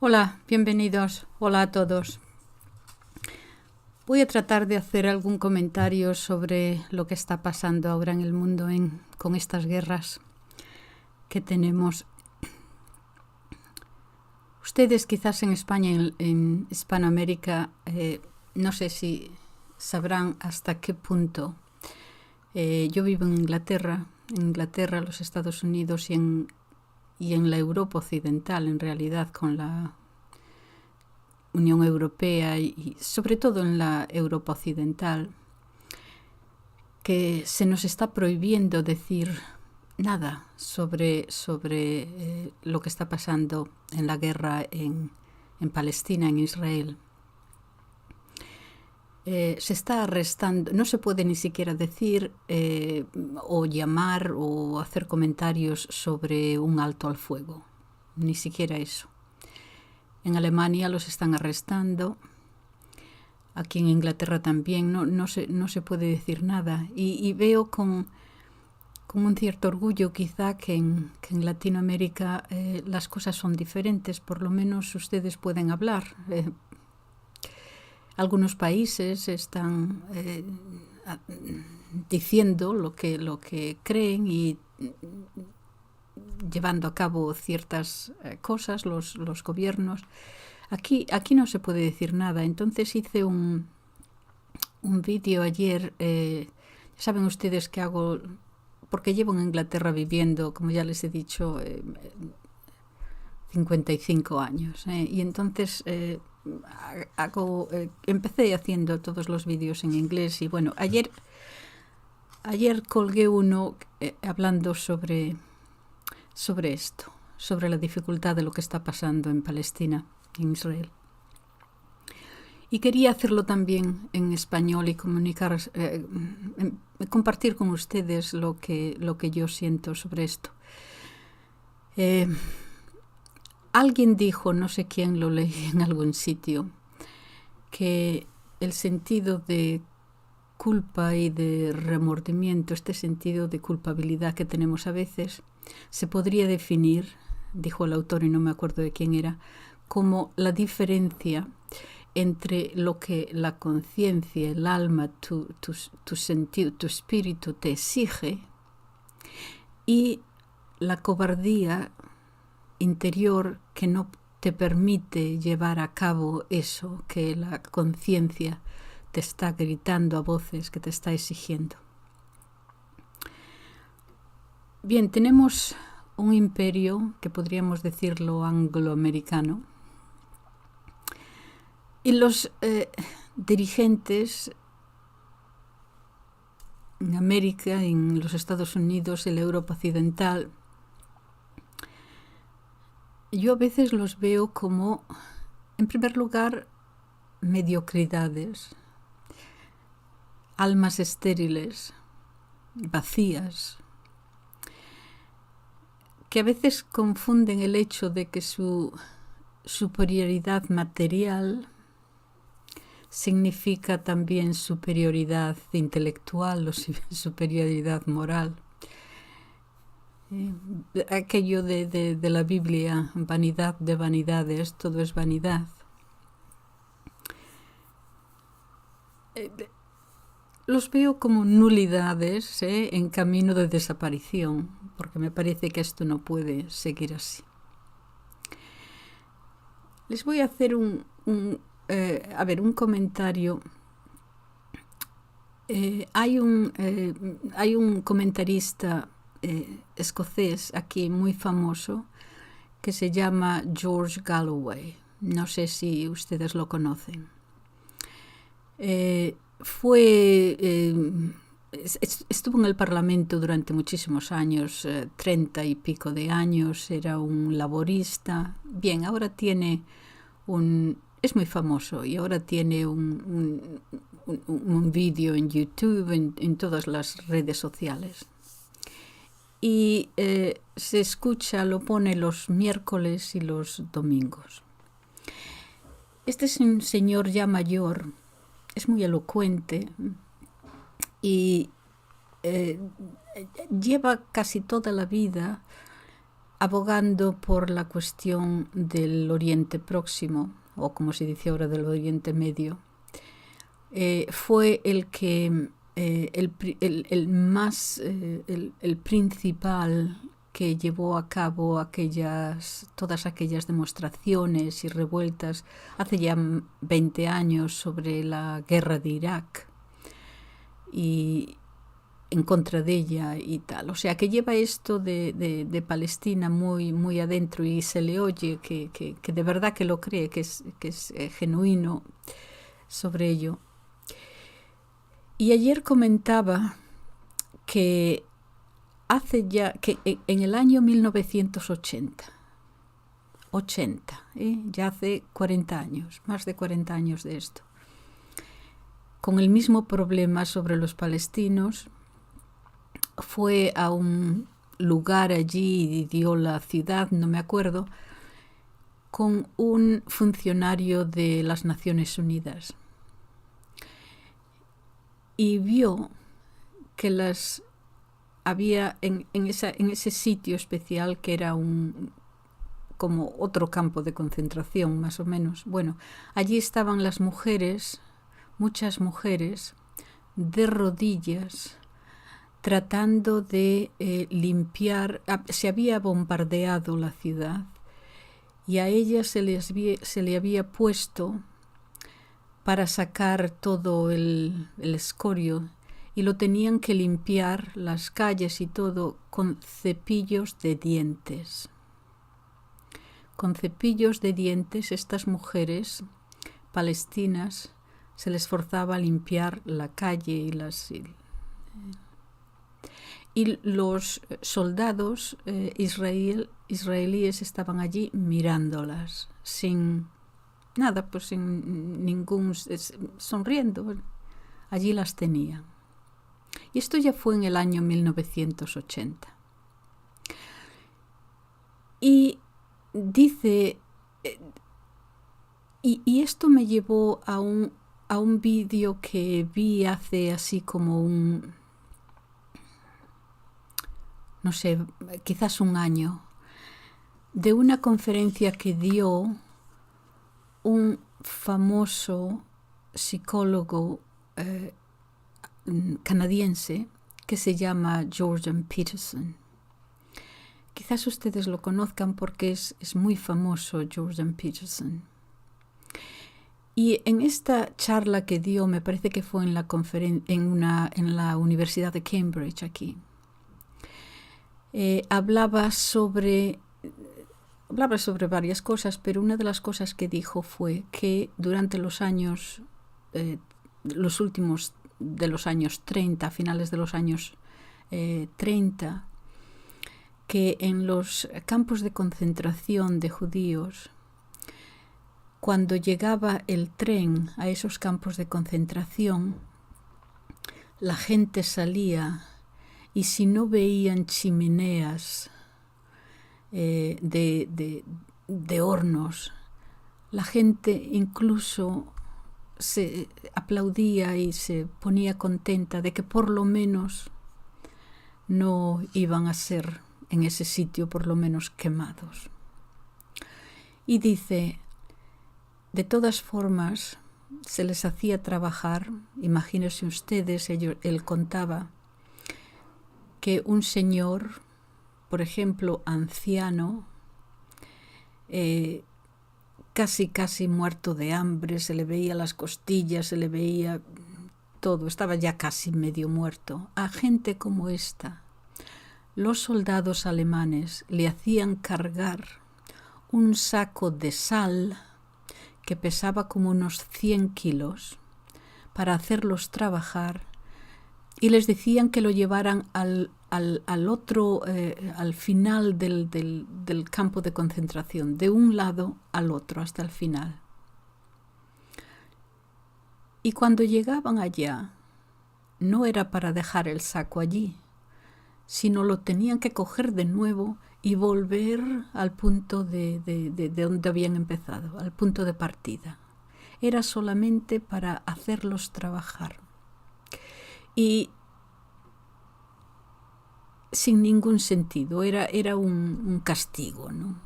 Hola, bienvenidos. Hola a todos. Voy a tratar de hacer algún comentario sobre lo que está pasando ahora en el mundo con estas guerras que tenemos. Ustedes quizás en España, en Hispanoamérica, no sé si sabrán hasta qué punto. Yo vivo en Inglaterra, los Estados Unidos y en la Europa occidental, en realidad, con la Unión Europea y sobre todo en la Europa occidental, que se nos está prohibiendo decir nada sobre lo que está pasando en la guerra en Palestina, en Israel. Se está arrestando, no se puede ni siquiera decir o llamar o hacer comentarios sobre un alto al fuego, ni siquiera eso. En Alemania los están arrestando, aquí en Inglaterra también, no se puede decir nada. Y veo con un cierto orgullo quizá que en Latinoamérica las cosas son diferentes, por lo menos ustedes pueden hablar. Algunos países están diciendo lo que creen y llevando a cabo ciertas cosas, los gobiernos. Aquí no se puede decir nada. Entonces hice un vídeo ayer. Saben ustedes que hago, porque llevo en Inglaterra viviendo, como ya les he dicho, 55 años. Y entonces empecé haciendo todos los vídeos en inglés. Y bueno, ayer colgué uno hablando sobre esto, sobre la dificultad de lo que está pasando en Palestina, en Israel. Y quería hacerlo también en español y compartir con ustedes lo que yo siento sobre esto. Alguien dijo, no sé quién lo leí en algún sitio, que el sentido de culpa y de remordimiento, este sentido de culpabilidad que tenemos a veces, se podría definir, dijo el autor y no me acuerdo de quién era, como la diferencia entre lo que la conciencia, el alma, tu sentido, tu espíritu te exige y la cobardía interior que no te permite llevar a cabo eso que la conciencia te está gritando a voces, que te está exigiendo. Bien, tenemos un imperio que podríamos decirlo angloamericano y los dirigentes en América, en los Estados Unidos, en la Europa occidental, yo a veces los veo como, en primer lugar, mediocridades, almas estériles, vacías, que a veces confunden el hecho de que su superioridad material significa también superioridad intelectual o superioridad moral. Aquello de la Biblia, vanidad de vanidades, todo es vanidad. Los veo como nulidades en camino de desaparición, porque me parece que esto no puede seguir así. Les voy a hacer un comentario. Hay un comentarista escocés aquí muy famoso que se llama George Galloway. No sé si ustedes lo conocen. Estuvo en el Parlamento durante muchísimos años, 30 y pico de años, era un laborista. Bien, ahora tiene es muy famoso y ahora tiene un vídeo en YouTube, en todas las redes sociales. Y se escucha, lo pone los miércoles y los domingos. Este es un señor ya mayor, es muy elocuente y lleva casi toda la vida abogando por la cuestión del Oriente Próximo, o como se dice ahora del Oriente Medio, fue el que el principal que llevó a cabo todas aquellas demostraciones y revueltas hace ya 20 años sobre la guerra de Irak y en contra de ella y tal. O sea, que lleva esto de Palestina muy, muy adentro y se le oye que de verdad que lo cree, que es genuino sobre ello. Y ayer comentaba que en el año 1980, ya hace 40 años, más de 40 años de esto, con el mismo problema sobre los palestinos, fue a un lugar allí y dio la ciudad, no me acuerdo, con un funcionario de las Naciones Unidas. Y vio que había en ese sitio especial, que era como otro campo de concentración, más o menos. Bueno, allí estaban las mujeres, muchas mujeres, de rodillas, tratando de limpiar. Se había bombardeado la ciudad y a ellas se le había puesto para sacar todo el escorio, y lo tenían que limpiar, las calles y todo, con cepillos de dientes. Con cepillos de dientes, estas mujeres palestinas se les forzaba a limpiar la calle y los soldados israelíes estaban allí mirándolas sin nada, pues sin ningún, sonriendo. Allí las tenían. Y esto ya fue en el año 1980. Y dice, y esto me llevó a un vídeo que vi hace así como no sé, quizás un año, de una conferencia que dio un famoso psicólogo canadiense que se llama Jordan Peterson. Quizás ustedes lo conozcan porque es muy famoso Jordan Peterson. Y en esta charla que dio, me parece que fue en la Universidad de Cambridge aquí, hablaba sobre varias cosas, pero una de las cosas que dijo fue que durante los últimos de los años 30, a finales de los años 30, que en los campos de concentración de judíos, cuando llegaba el tren a esos campos de concentración, la gente salía y si no veían chimeneas de hornos, la gente incluso se aplaudía y se ponía contenta de que por lo menos no iban a ser en ese sitio por lo menos quemados. Y dice, de todas formas se les hacía trabajar. Imagínense ustedes, él contaba que un señor, por ejemplo, anciano, casi muerto de hambre, se le veía las costillas, se le veía todo, estaba ya casi medio muerto. A gente como esta, los soldados alemanes le hacían cargar un saco de sal que pesaba como unos 100 kilos para hacerlos trabajar, y les decían que lo llevaran al final del campo de concentración, de un lado al otro hasta el final. Y cuando llegaban allá, no era para dejar el saco allí, sino lo tenían que coger de nuevo y volver al punto de donde habían empezado, al punto de partida. Era solamente para hacerlos trabajar. Y sin ningún sentido, era un castigo, ¿no?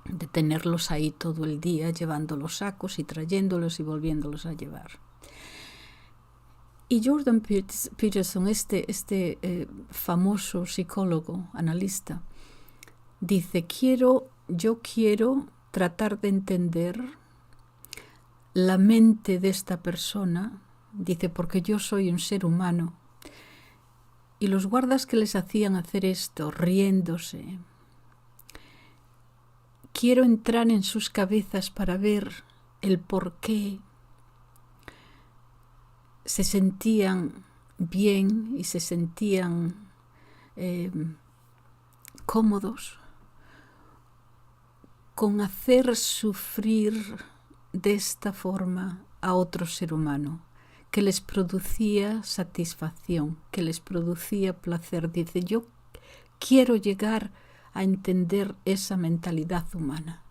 De tenerlos ahí todo el día llevando los sacos y trayéndolos y volviéndolos a llevar. Y Jordan Peterson, este famoso psicólogo, analista, dice, yo quiero tratar de entender la mente de esta persona, dice, porque yo soy un ser humano. Y los guardas que les hacían hacer esto, riéndose, quiero entrar en sus cabezas para ver el por qué se sentían bien y se sentían cómodos con hacer sufrir de esta forma a otro ser humano, que les producía satisfacción, que les producía placer. Dice, yo quiero llegar a entender esa mentalidad humana.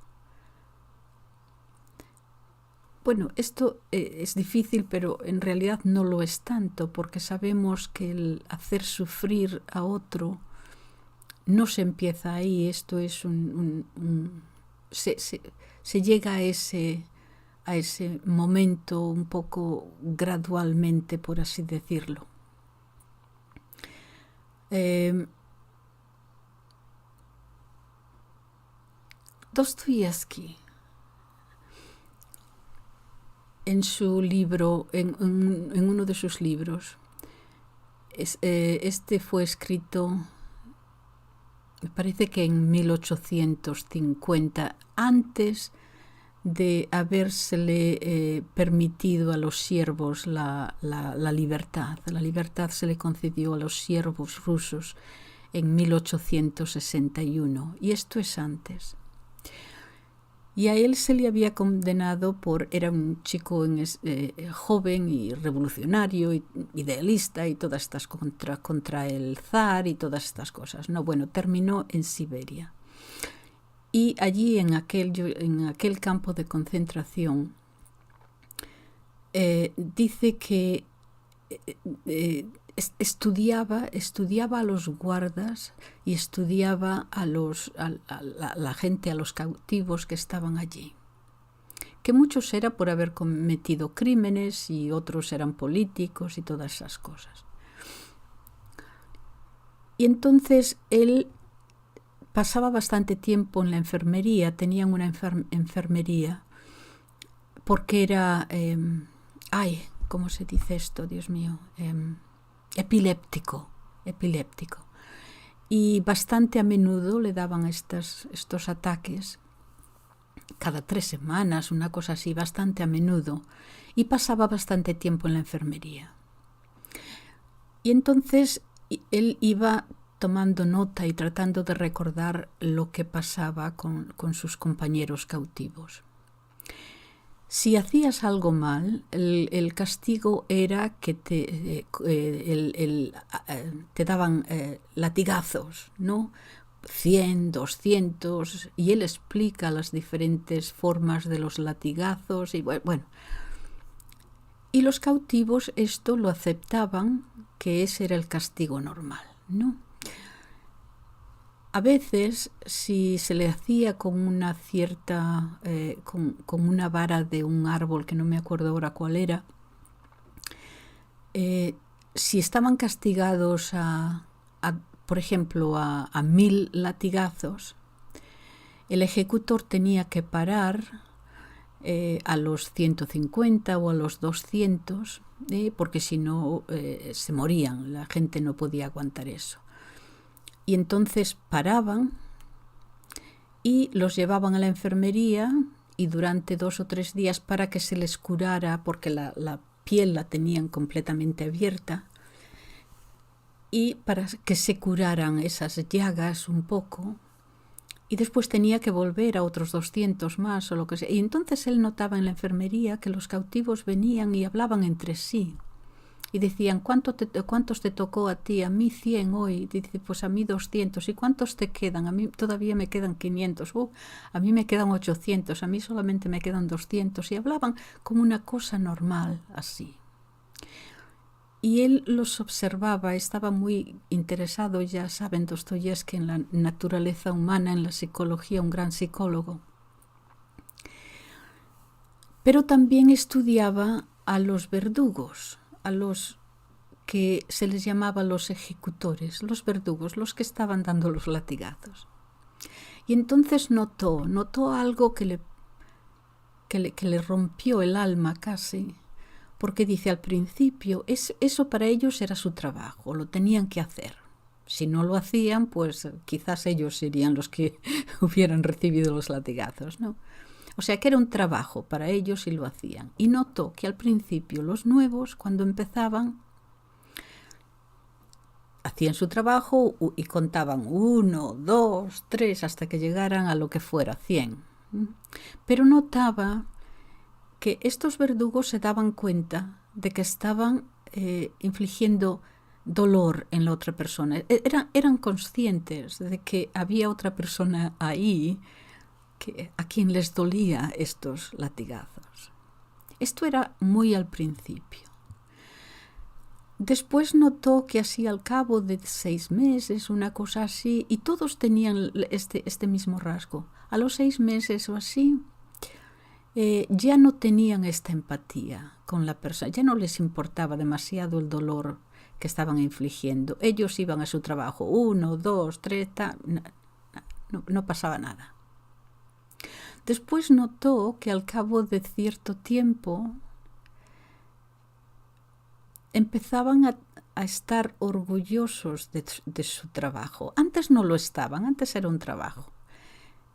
Bueno, esto es difícil, pero en realidad no lo es tanto, porque sabemos que el hacer sufrir a otro no se empieza ahí. Esto es se llega a ese momento un poco gradualmente, por así decirlo. Dostoyevsky, en su libro, en uno de sus libros, este fue escrito, me parece que en 1850, antes de habérsele permitido a los siervos la libertad. La libertad se le concedió a los siervos rusos en 1861, y esto es antes. Y a él se le había condenado era un chico joven y revolucionario, y idealista, y todas estas contra el zar y todas estas cosas. No, bueno, terminó en Siberia. Y allí en aquel campo de concentración dice que estudiaba a los guardas y estudiaba a la gente, a los cautivos que estaban allí, que muchos era por haber cometido crímenes y otros eran políticos y todas esas cosas. Y entonces él pasaba bastante tiempo en la enfermería, tenían una enfermería, porque era, ¿cómo se dice esto? Dios mío, epiléptico. Y bastante a menudo le daban estos ataques, cada 3 semanas, una cosa así, bastante a menudo, y pasaba bastante tiempo en la enfermería. Y entonces él iba tomando nota y tratando de recordar lo que pasaba con sus compañeros cautivos. Si hacías algo mal, el castigo era que te daban latigazos, ¿no? 100, 200, y él explica las diferentes formas de los latigazos, y bueno. Y los cautivos esto lo aceptaban, que ese era el castigo normal, ¿no? A veces, si se le hacía con una cierta, con una vara de un árbol, que no me acuerdo ahora cuál era, si estaban castigados por ejemplo, a 1000 latigazos, el ejecutor tenía que parar a los 150 o a los 200, porque si no se morían, la gente no podía aguantar eso. Y entonces paraban y los llevaban a la enfermería, y durante 2 o 3 días, para que se les curara, porque la piel la tenían completamente abierta, y para que se curaran esas llagas un poco, y después tenía que volver a otros 200 más o lo que sea. Y entonces él notaba en la enfermería que los cautivos venían y hablaban entre sí. Y decían, ¿cuántos te tocó a ti? A mí 100 hoy. Dice, pues a mí 200. ¿Y cuántos te quedan? A mí todavía me quedan 500. A mí me quedan 800. A mí solamente me quedan 200. Y hablaban como una cosa normal, así. Y él los observaba, estaba muy interesado, ya saben, Dostoyevski, en la naturaleza humana, en la psicología, un gran psicólogo. Pero también estudiaba a los verdugos, a los que se les llamaba los ejecutores, los verdugos, los que estaban dando los latigazos. Y entonces notó algo que le rompió el alma casi, porque dice al principio, eso para ellos era su trabajo, lo tenían que hacer. Si no lo hacían, pues quizás ellos serían los que hubieran recibido los latigazos, ¿no? O sea que era un trabajo para ellos y lo hacían. Y notó que al principio los nuevos, cuando empezaban, hacían su trabajo y contaban 1, 2, 3, hasta que llegaran a lo que fuera, 100. Pero notaba que estos verdugos se daban cuenta de que estaban infligiendo dolor en la otra persona. Eran conscientes de que había otra persona ahí a quien les dolía estos latigazos. Esto era muy al principio. Después notó que así al cabo de 6 meses, una cosa así, y todos tenían este mismo rasgo. A los 6 meses o así, ya no tenían esta empatía con la persona, ya no les importaba demasiado el dolor que estaban infligiendo. Ellos iban a su trabajo, 1, 2, 3, no pasaba nada. Después notó que al cabo de cierto tiempo empezaban a estar orgullosos de su trabajo. Antes no lo estaban, antes era un trabajo.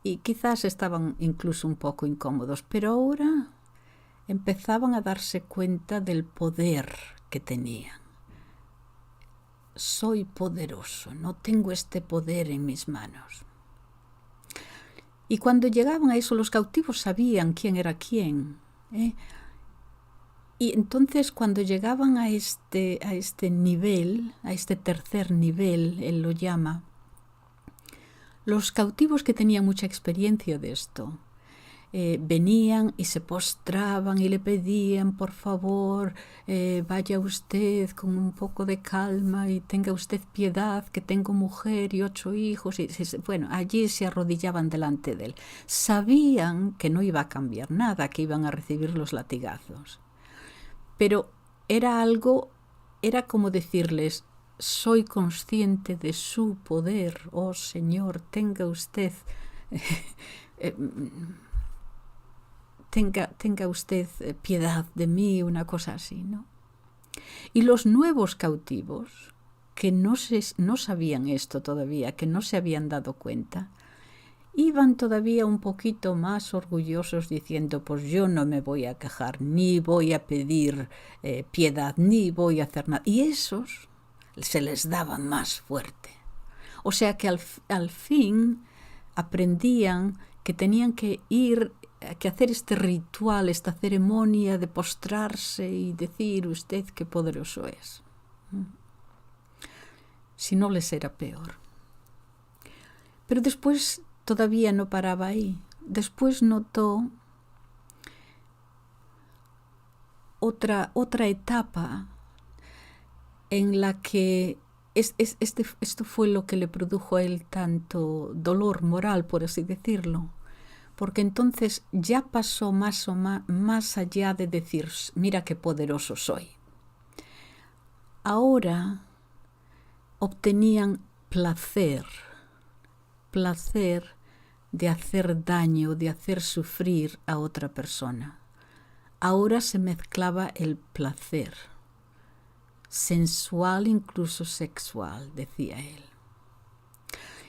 Y quizás estaban incluso un poco incómodos, pero ahora empezaban a darse cuenta del poder que tenían. Soy poderoso, no tengo este poder en mis manos. Y cuando llegaban a eso, los cautivos sabían quién era quién. Y entonces cuando llegaban a este nivel, a este tercer nivel, él lo llama, los cautivos que tenían mucha experiencia de esto, venían y se postraban y le pedían, por favor, vaya usted con un poco de calma y tenga usted piedad, que tengo mujer y 8 hijos. Bueno, allí se arrodillaban delante de él. Sabían que no iba a cambiar nada, que iban a recibir los latigazos. Pero era como decirles, soy consciente de su poder, oh Señor, tenga usted... Tenga usted piedad de mí, una cosa así, ¿no? Y los nuevos cautivos, que no sabían esto todavía, que no se habían dado cuenta, iban todavía un poquito más orgullosos diciendo, pues yo no me voy a quejar, ni voy a pedir piedad, ni voy a hacer nada. Y esos se les daba más fuerte. O sea que al fin aprendían que tenían que hacer este ritual, esta ceremonia de postrarse y decir, usted qué poderoso es. Si no les era peor. Pero después todavía no paraba ahí. Después notó otra etapa en la que esto fue lo que le produjo a él tanto dolor moral, por así decirlo. Porque entonces ya pasó más allá de decir, mira qué poderoso soy. Ahora obtenían placer de hacer daño, de hacer sufrir a otra persona. Ahora se mezclaba el placer, sensual, incluso sexual, decía él.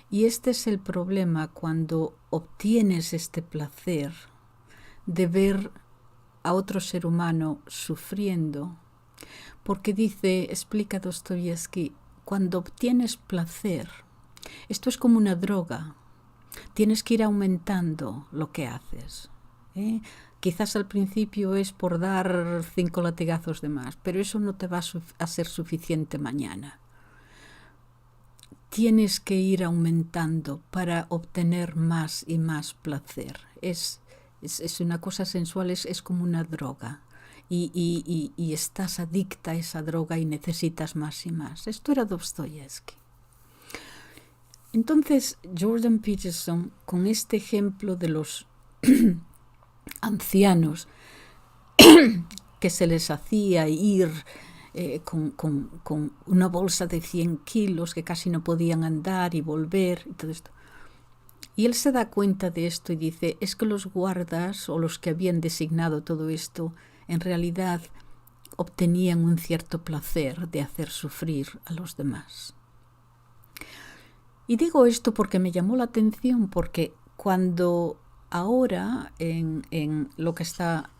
Y este es el problema cuando obtienes este placer de ver a otro ser humano sufriendo. Porque explica Dostoyevski, cuando obtienes placer, esto es como una droga. Tienes que ir aumentando lo que haces. Quizás al principio es por dar 5 latigazos de más, pero eso no te va a ser suficiente mañana. Tienes que ir aumentando para obtener más y más placer. Es una cosa sensual, es como una droga. y estás adicta a esa droga y necesitas más y más. Esto era Dostoyevsky. Entonces, Jordan Peterson, con este ejemplo de los ancianos que se les hacía ir con una bolsa de 100 kilos, que casi no podían andar y volver y todo esto. Y él se da cuenta de esto y dice, es que los guardas o los que habían designado todo esto, en realidad obtenían un cierto placer de hacer sufrir a los demás. Y digo esto porque me llamó la atención, porque cuando ahora en lo que está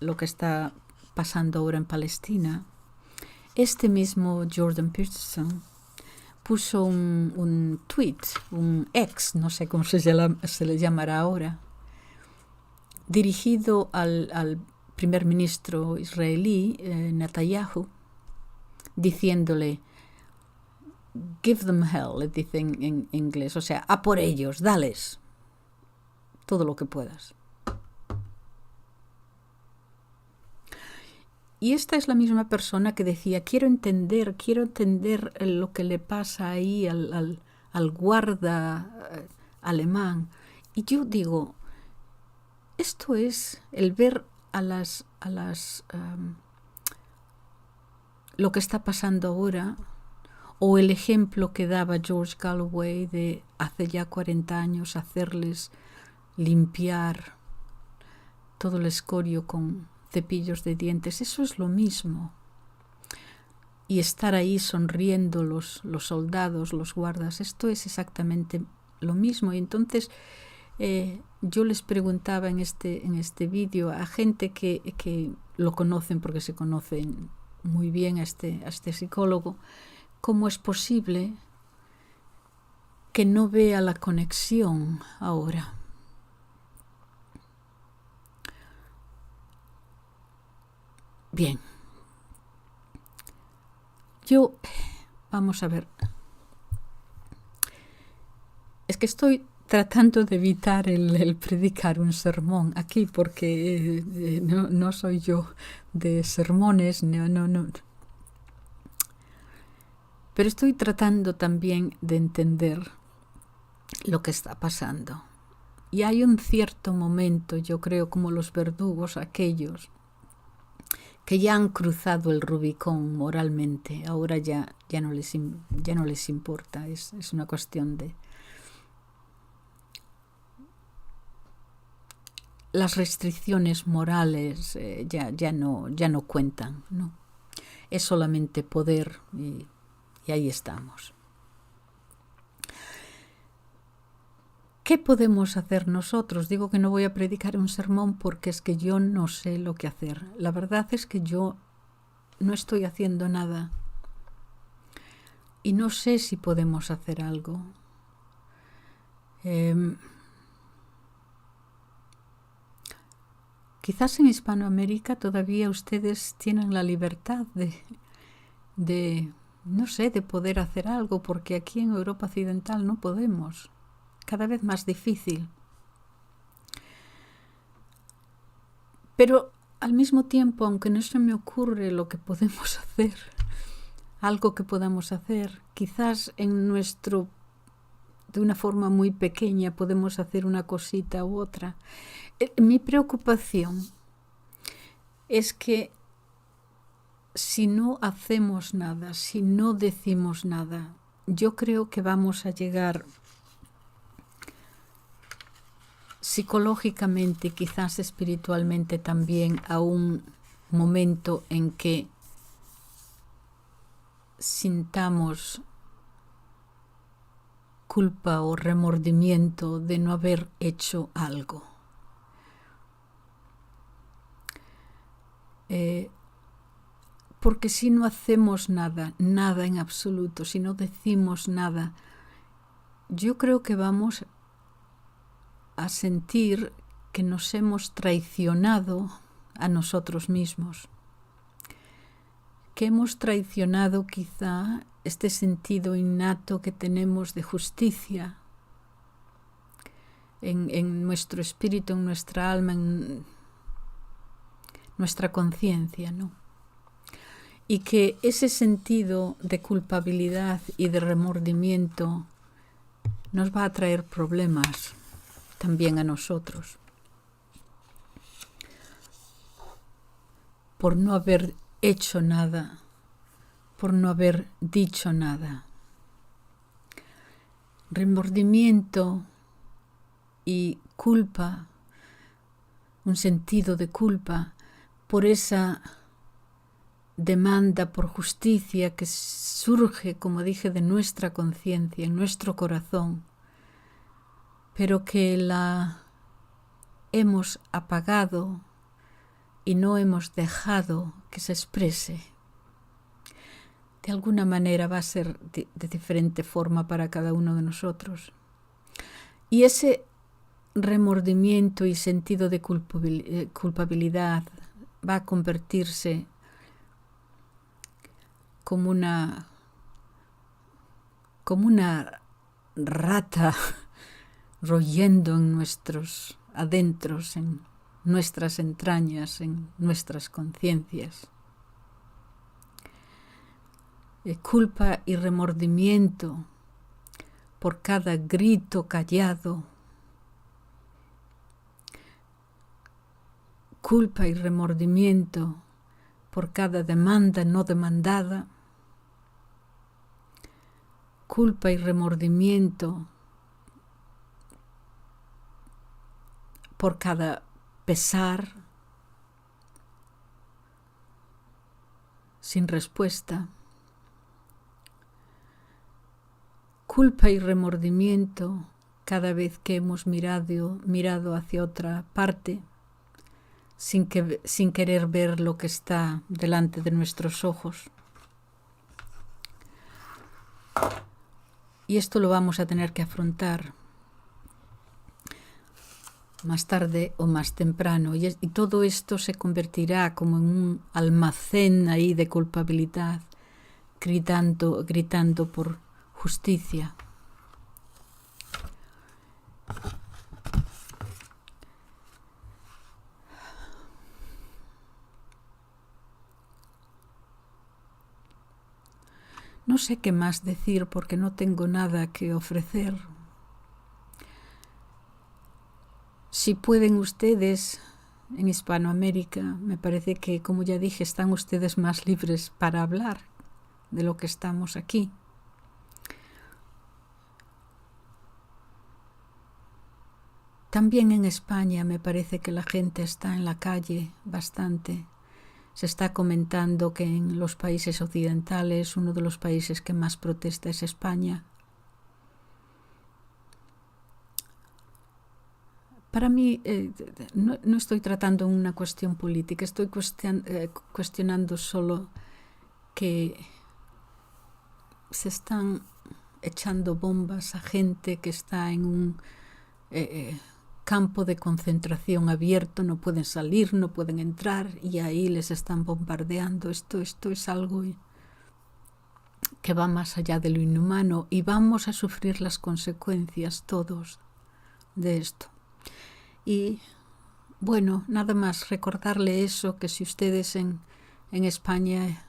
pasando ahora en Palestina, este mismo Jordan Peterson puso un tweet, un ex, no sé cómo se le llamará ahora, dirigido al primer ministro israelí, Netanyahu, diciéndole, give them hell, le dicen en inglés, o sea, a por ellos, dales todo lo que puedas. Y esta es la misma persona que decía, quiero entender lo que le pasa ahí al guarda alemán. Y yo digo, esto es el ver lo que está pasando ahora, o el ejemplo que daba George Galloway de hace ya 40 años hacerles limpiar todo el escorio con cepillos de dientes. Eso es lo mismo. Y estar ahí sonriendo los soldados, los guardas, esto es exactamente lo mismo. Y entonces yo les preguntaba en este vídeo a gente que lo conocen, porque se conocen muy bien a este psicólogo, ¿cómo es posible que no vea la conexión ahora? Bien, vamos a ver, es que estoy tratando de evitar el predicar un sermón aquí, porque no soy yo de sermones, no. Pero estoy tratando también de entender lo que está pasando. Y hay un cierto momento, yo creo, como los verdugos aquellos, que ya han cruzado el Rubicón moralmente, ahora ya no les importa, es una cuestión de... Las restricciones morales ya no cuentan, ¿no? Es solamente poder y ahí estamos. ¿Qué podemos hacer nosotros? Digo que no voy a predicar un sermón porque es que yo no sé lo que hacer. La verdad es que yo no estoy haciendo nada y no sé si podemos hacer algo. Quizás en Hispanoamérica todavía ustedes tienen la libertad de poder hacer algo, porque aquí en Europa Occidental no podemos. Cada vez más difícil. Pero al mismo tiempo, aunque no se me ocurre lo que podemos hacer, algo que podamos hacer, quizás de una forma muy pequeña podemos hacer una cosita u otra. Mi preocupación es que si no hacemos nada, si no decimos nada, yo creo que vamos a llegar psicológicamente, quizás espiritualmente también, a un momento en que sintamos culpa o remordimiento de no haber hecho algo. Porque si no hacemos nada en absoluto, si no decimos nada, yo creo que vamos a sentir que nos hemos traicionado a nosotros mismos, que hemos traicionado quizá este sentido innato que tenemos de justicia en nuestro espíritu, en nuestra alma. nuestra conciencia, ¿no? Y que ese sentido de culpabilidad y de remordimiento nos va a traer problemas también a nosotros. Por no haber hecho nada, por no haber dicho nada. Remordimiento y culpa, un sentido de culpa por esa demanda por justicia que surge, como dije, de nuestra conciencia, en nuestro corazón, pero que la hemos apagado y no hemos dejado que se exprese. De alguna manera va a ser de diferente forma para cada uno de nosotros. Y ese remordimiento y sentido de culpabilidad va a convertirse como una rata royendo en nuestros adentros, en nuestras entrañas, en nuestras conciencias. Culpa y remordimiento por cada grito callado. Culpa y remordimiento por cada demanda no demandada. Culpa y remordimiento por cada pesar sin respuesta. Culpa y remordimiento cada vez que hemos mirado hacia otra parte sin querer ver lo que está delante de nuestros ojos. Y esto lo vamos a tener que afrontar más tarde o más temprano. Y todo esto se convertirá como en un almacén ahí de culpabilidad, gritando por justicia. No sé qué más decir porque no tengo nada que ofrecer. Si pueden ustedes, en Hispanoamérica, me parece que, como ya dije, están ustedes más libres para hablar de lo que estamos aquí. También en España me parece que la gente está en la calle bastante. Se está comentando que en los países occidentales uno de los países que más protesta es España. Para mí, no estoy tratando una cuestión política, estoy cuestionando solo que se están echando bombas a gente que está en un campo de concentración abierto, no pueden salir, no pueden entrar y ahí les están bombardeando. Esto es algo que va más allá de lo inhumano y vamos a sufrir las consecuencias todos de esto. Y bueno, nada más recordarle eso, que si ustedes en España,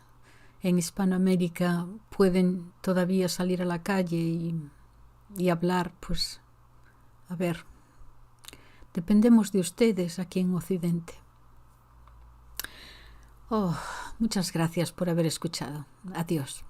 en Hispanoamérica, pueden todavía salir a la calle y hablar, pues a ver, dependemos de ustedes aquí en Occidente. Muchas gracias por haber escuchado. Adiós.